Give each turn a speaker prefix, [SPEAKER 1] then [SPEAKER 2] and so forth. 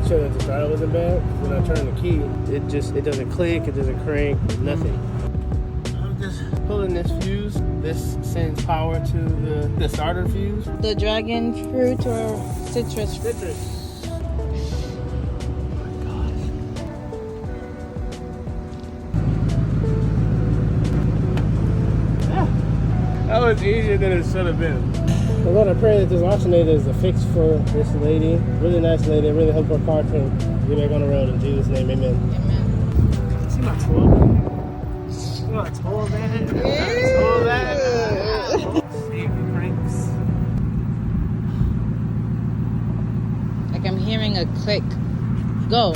[SPEAKER 1] make sure that the throttle wasn't bad. When I turn the key, it doesn't click, it doesn't crank, nothing. I'm just pulling this fuse. This sends power to the starter fuse.
[SPEAKER 2] The dragon fruit or citrus?
[SPEAKER 1] Citrus. That was easier than it should have been. I'm gonna pray that this alternator is a fix for this lady. Really nice lady. Really hope her car can get back on the road in Jesus' name, amen.
[SPEAKER 2] Amen.
[SPEAKER 1] See my tool man? See my tool man? Tool man? See if it cranks.
[SPEAKER 2] Like I'm hearing a click. Go.